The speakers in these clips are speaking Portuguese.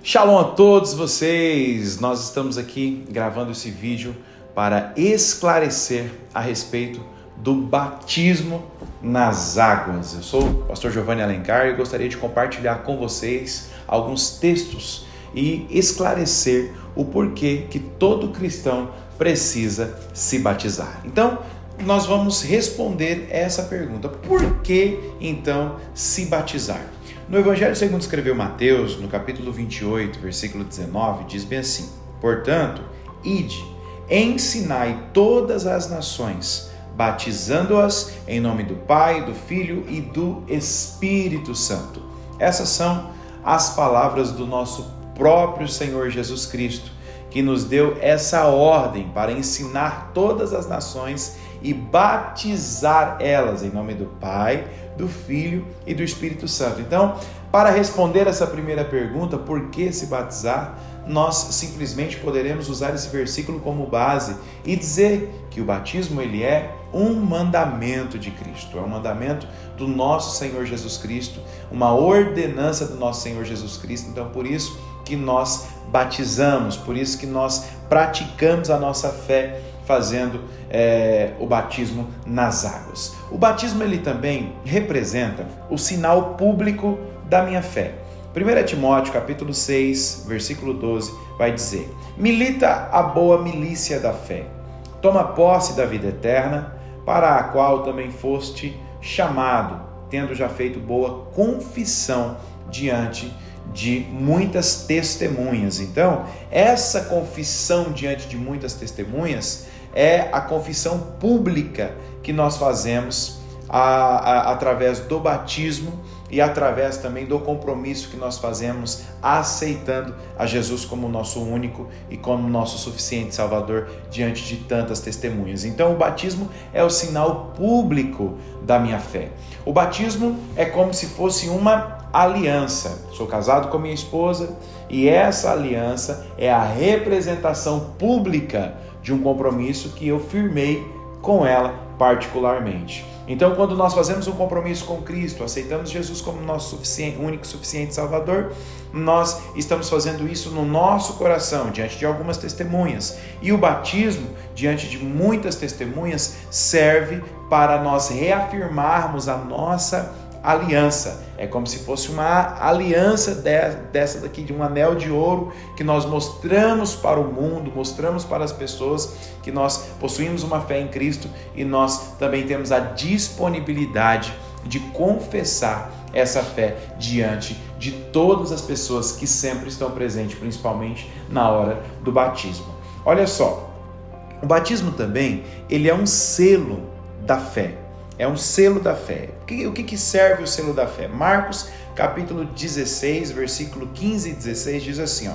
Shalom a todos vocês! Nós estamos aqui gravando esse vídeo para esclarecer a respeito do batismo nas águas. Eu sou o pastor Giovanni Alencar e gostaria de compartilhar com vocês alguns textos e esclarecer o porquê que todo cristão precisa se batizar. Então, nós vamos responder essa pergunta: por que então se batizar? No Evangelho segundo escreveu Mateus, no capítulo 28, versículo 19, diz bem assim: portanto, ide, ensinai todas as nações, batizando-as em nome do Pai, do Filho e do Espírito Santo. Essas são as palavras do nosso próprio Senhor Jesus Cristo, que nos deu essa ordem para ensinar todas as nações e batizar elas em nome do Pai, do Filho e do Espírito Santo. Então, para responder essa primeira pergunta, por que se batizar, nós simplesmente poderemos usar esse versículo como base e dizer que o batismo ele é um mandamento de Cristo, é um mandamento do nosso Senhor Jesus Cristo, uma ordenança do nosso Senhor Jesus Cristo. Então, por isso que nós batizamos, por isso que nós praticamos a nossa fé fazendo o batismo nas águas. O batismo ele também representa o sinal público da minha fé. 1 Timóteo capítulo 6, versículo 12 vai dizer: milita a boa milícia da fé, toma posse da vida eterna, para a qual também foste chamado, tendo já feito boa confissão diante de muitas testemunhas. Então, essa confissão diante de muitas testemunhas é a confissão pública que nós fazemos através do batismo e através também do compromisso que nós fazemos aceitando a Jesus como nosso único e como nosso suficiente Salvador diante de tantas testemunhas. Então o batismo é o sinal público da minha fé. O batismo é como se fosse uma aliança. Sou casado com minha esposa e essa aliança é a representação pública de um compromisso que eu firmei com ela particularmente. Então, quando nós fazemos um compromisso com Cristo, aceitamos Jesus como nosso único e suficiente Salvador, nós estamos fazendo isso no nosso coração, diante de algumas testemunhas. E o batismo, diante de muitas testemunhas, serve para nós reafirmarmos a nossa aliança. É como se fosse uma aliança dessa daqui, de um anel de ouro que nós mostramos para o mundo, mostramos para as pessoas que nós possuímos uma fé em Cristo e nós também temos a disponibilidade de confessar essa fé diante de todas as pessoas que sempre estão presentes, principalmente na hora do batismo. Olha só, o batismo também, ele é um selo da fé. É um selo da fé. O que serve o selo da fé? Marcos capítulo 16, versículo 15 e 16 diz assim: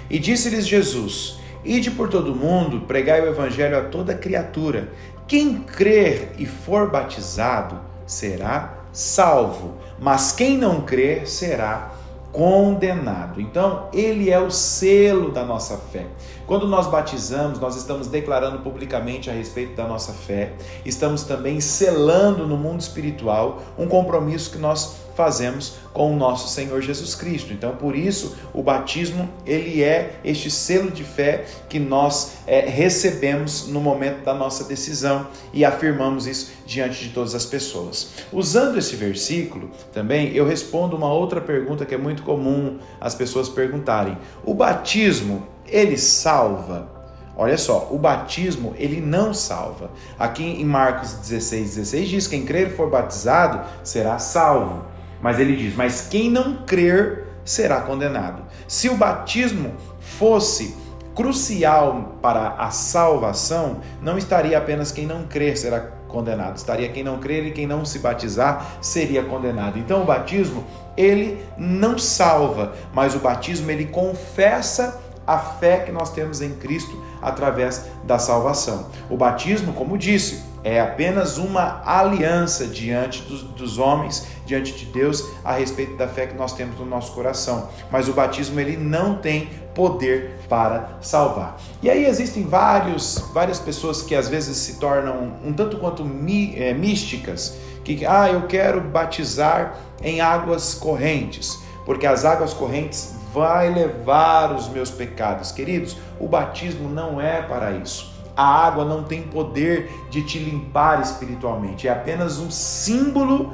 e disse-lhes Jesus: ide por todo o mundo, pregai o evangelho a toda criatura. Quem crer e for batizado será salvo, mas quem não crer será condenado. Então, ele é o selo da nossa fé. Quando nós batizamos, nós estamos declarando publicamente a respeito da nossa fé, estamos também selando no mundo espiritual um compromisso que nós fazemos com o nosso Senhor Jesus Cristo. Então, por isso, o batismo, ele é este selo de fé que nós recebemos no momento da nossa decisão e afirmamos isso diante de todas as pessoas. Usando esse versículo, também, eu respondo uma outra pergunta que é muito comum as pessoas perguntarem: o batismo, ele salva? Olha só, o batismo, ele não salva. Aqui em Marcos 16 diz: quem crer e for batizado será salvo. Mas ele diz: mas quem não crer será condenado. Se o batismo fosse crucial para a salvação, não estaria apenas quem não crer será condenado, estaria quem não crer e quem não se batizar seria condenado. Então o batismo, ele não salva, mas o batismo, ele confessa a fé que nós temos em Cristo através da salvação. O batismo, como disse, é apenas uma aliança diante dos homens, diante de Deus, a respeito da fé que nós temos no nosso coração. Mas o batismo, ele não tem poder para salvar. E aí existem várias pessoas que às vezes se tornam um tanto quanto místicas, que eu quero batizar em águas correntes, porque as águas correntes vai levar os meus pecados. Queridos, o batismo não é para isso. A água não tem poder de te limpar espiritualmente, é apenas um símbolo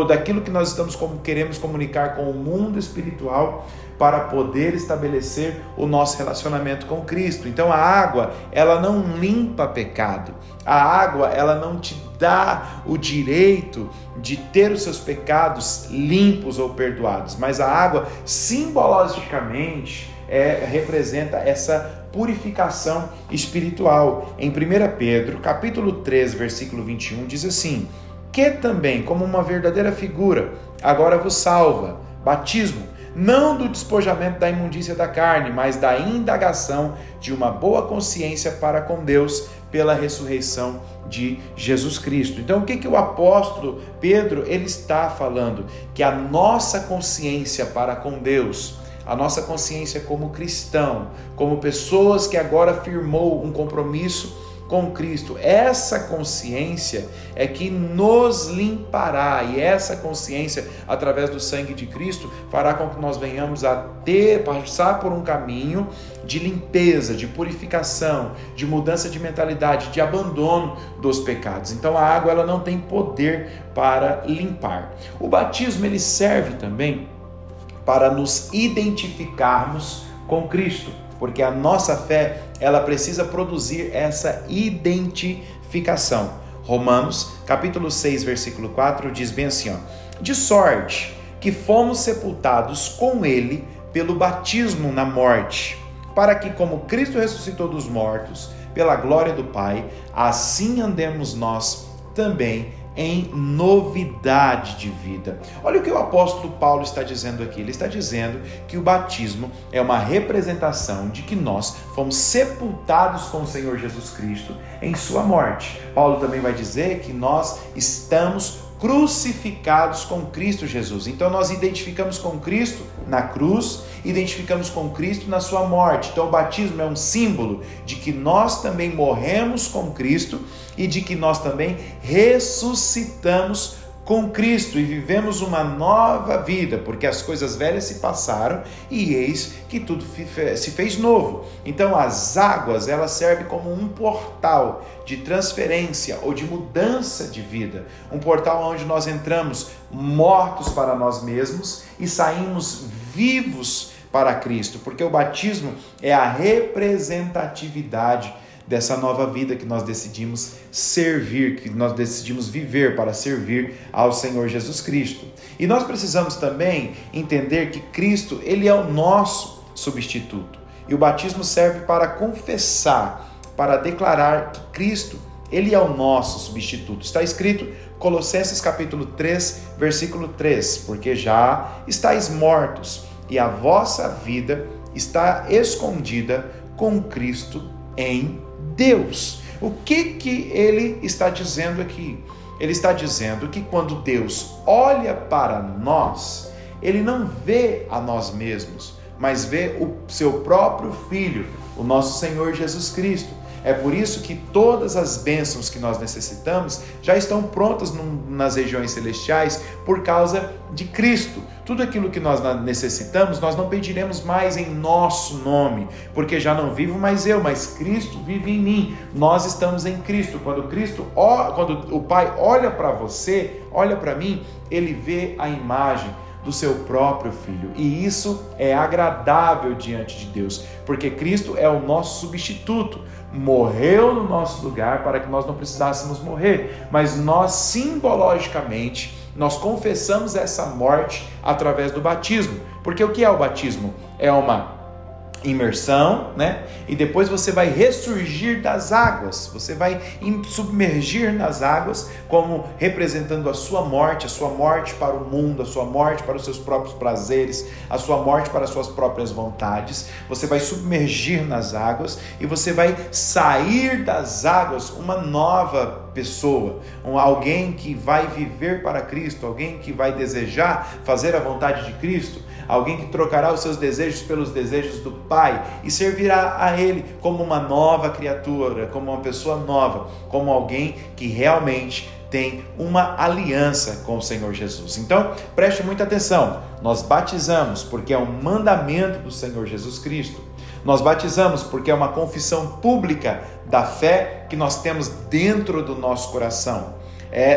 daquilo que nós queremos comunicar com o mundo espiritual para poder estabelecer o nosso relacionamento com Cristo. Então a água, ela não limpa pecado, a água, ela não te dá o direito de ter os seus pecados limpos ou perdoados, mas a água simbologicamente representa essa purificação espiritual. Em 1 Pedro, capítulo 3, versículo 21, diz assim: que também, como uma verdadeira figura, agora vos salva, batismo, não do despojamento da imundícia da carne, mas da indagação de uma boa consciência para com Deus, pela ressurreição de Jesus Cristo. Então, o que o apóstolo Pedro ele está falando? Que a nossa consciência para com Deus, a nossa consciência como cristão, como pessoas que agora firmou um compromisso com Cristo, essa consciência é que nos limpará, e essa consciência, através do sangue de Cristo, fará com que nós venhamos a passar por um caminho de limpeza, de purificação, de mudança de mentalidade, de abandono dos pecados. Então a água ela não tem poder para limpar. O batismo ele serve também para nos identificarmos com Cristo, porque a nossa fé, ela precisa produzir essa identificação. Romanos, capítulo 6, versículo 4, diz bem assim, de sorte que fomos sepultados com ele pelo batismo na morte, para que, como Cristo ressuscitou dos mortos, pela glória do Pai, assim andemos nós também em novidade de vida. Olha o que o apóstolo Paulo está dizendo aqui. Ele está dizendo que o batismo é uma representação de que nós fomos sepultados com o Senhor Jesus Cristo em sua morte. Paulo também vai dizer que nós estamos crucificados com Cristo Jesus. Então nós identificamos com Cristo na cruz, identificamos com Cristo na sua morte. Então o batismo é um símbolo de que nós também morremos com Cristo e de que nós também ressuscitamos com Cristo e vivemos uma nova vida, porque as coisas velhas se passaram e eis que tudo se fez novo. Então as águas, elas servem como um portal de transferência ou de mudança de vida, um portal onde nós entramos mortos para nós mesmos e saímos vivos para Cristo, porque o batismo é a representatividade dessa nova vida que nós decidimos servir, que nós decidimos viver para servir ao Senhor Jesus Cristo. E nós precisamos também entender que Cristo, ele é o nosso substituto. E o batismo serve para confessar, para declarar que Cristo, ele é o nosso substituto. Está escrito Colossenses capítulo 3, versículo 3, porque já estáis mortos e a vossa vida está escondida com Cristo em Deus. O que ele está dizendo aqui? Ele está dizendo que quando Deus olha para nós, ele não vê a nós mesmos, mas vê o seu próprio Filho, o nosso Senhor Jesus Cristo. É por isso que todas as bênçãos que nós necessitamos já estão prontas nas regiões celestiais por causa de Cristo. Tudo aquilo que nós necessitamos, nós não pediremos mais em nosso nome, porque já não vivo mais eu, mas Cristo vive em mim. Nós estamos em Cristo. Quando o Pai olha para você, olha para mim, ele vê a imagem do seu próprio Filho. E isso é agradável diante de Deus, porque Cristo é o nosso substituto. Morreu no nosso lugar para que nós não precisássemos morrer, mas nós simbologicamente, nós confessamos essa morte através do batismo. Porque o que é o batismo? É uma imersão, né? E depois você vai ressurgir das águas, você vai submergir nas águas, como representando a sua morte para o mundo, a sua morte para os seus próprios prazeres, a sua morte para as suas próprias vontades. Você vai submergir nas águas e você vai sair das águas uma nova pessoa, alguém que vai viver para Cristo, alguém que vai desejar fazer a vontade de Cristo, alguém que trocará os seus desejos pelos desejos do Pai e servirá a Ele como uma nova criatura, como uma pessoa nova, como alguém que realmente tem uma aliança com o Senhor Jesus. Então, preste muita atenção. Nós batizamos porque é um mandamento do Senhor Jesus Cristo. Nós batizamos porque é uma confissão pública da fé que nós temos dentro do nosso coração.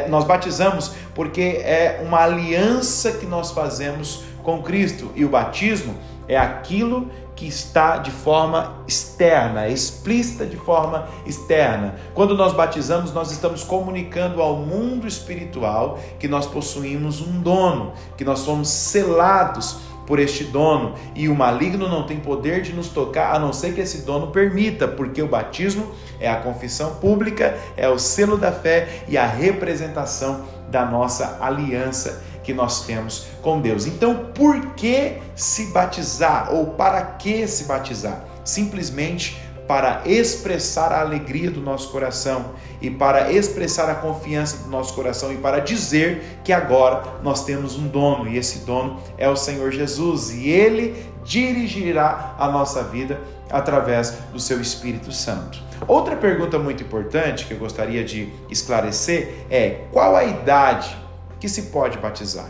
Nós batizamos porque é uma aliança que nós fazemos com Cristo. E o batismo é aquilo que está de forma externa, explícita de forma externa. Quando nós batizamos, nós estamos comunicando ao mundo espiritual que nós possuímos um dono, que nós somos selados por este dono, e o maligno não tem poder de nos tocar, a não ser que esse dono permita, porque o batismo é a confissão pública, é o selo da fé e a representação da nossa aliança que nós temos com Deus. Então, por que se batizar, ou para que se batizar? Simplesmente para expressar a alegria do nosso coração e para expressar a confiança do nosso coração e para dizer que agora nós temos um dono, e esse dono é o Senhor Jesus, e Ele dirigirá a nossa vida através do seu Espírito Santo. Outra pergunta muito importante que eu gostaria de esclarecer é: qual a idade que se pode batizar?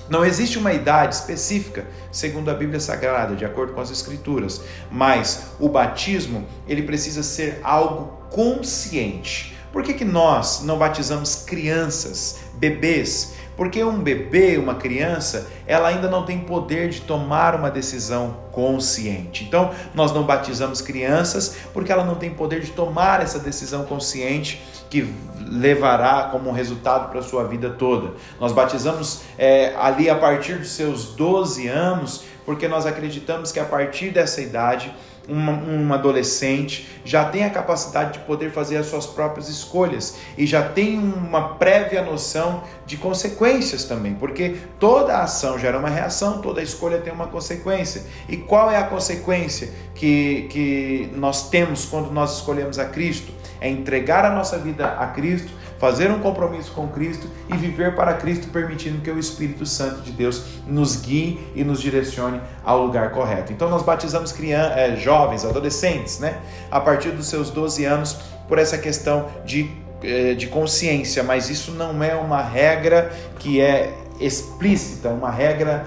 Não existe uma idade específica, segundo a Bíblia Sagrada, de acordo com as Escrituras, mas o batismo, ele precisa ser algo consciente. Por que nós não batizamos crianças, bebês? Porque um bebê, uma criança, ela ainda não tem poder de tomar uma decisão consciente. Então, nós não batizamos crianças porque ela não tem poder de tomar essa decisão consciente que levará como resultado para a sua vida toda. Nós batizamos ali a partir dos seus 12 anos, porque nós acreditamos que a partir dessa idade, um adolescente já tem a capacidade de poder fazer as suas próprias escolhas e já tem uma prévia noção de consequências também, porque toda ação gera uma reação, toda escolha tem uma consequência. E qual é a consequência que nós temos quando nós escolhemos a Cristo? É entregar a nossa vida a Cristo, fazer um compromisso com Cristo e viver para Cristo, permitindo que o Espírito Santo de Deus nos guie e nos direcione ao lugar correto. Então nós batizamos jovens, adolescentes, a partir dos seus 12 anos, por essa questão de consciência, mas isso não é uma regra que é explícita, uma regra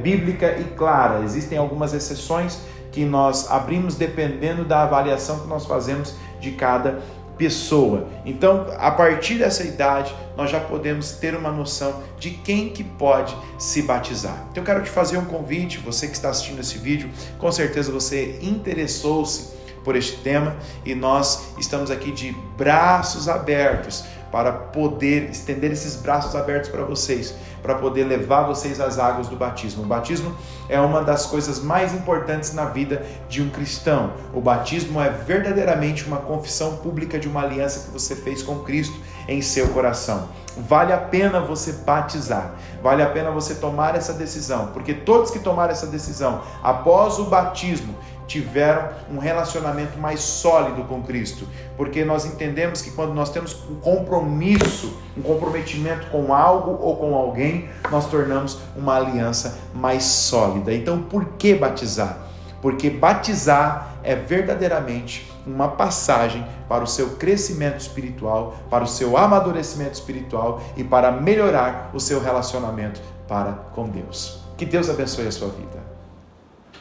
bíblica e clara. Existem algumas exceções que nós abrimos dependendo da avaliação que nós fazemos de cada pessoa. Então, a partir dessa idade, nós já podemos ter uma noção de quem que pode se batizar. Então, eu quero te fazer um convite, você que está assistindo esse vídeo, com certeza você interessou-se por este tema e nós estamos aqui de braços abertos para poder estender esses braços abertos para vocês, para poder levar vocês às águas do batismo. O batismo é uma das coisas mais importantes na vida de um cristão. O batismo é verdadeiramente uma confissão pública de uma aliança que você fez com Cristo em seu coração. Vale a pena você batizar, vale a pena você tomar essa decisão, porque todos que tomaram essa decisão após o batismo tiveram um relacionamento mais sólido com Cristo, porque nós entendemos que quando nós temos um compromisso, um comprometimento com algo ou com alguém, nós tornamos uma aliança mais sólida. Então, por que batizar? Porque batizar é verdadeiramente uma passagem para o seu crescimento espiritual, para o seu amadurecimento espiritual e para melhorar o seu relacionamento para com Deus. Que Deus abençoe a sua vida.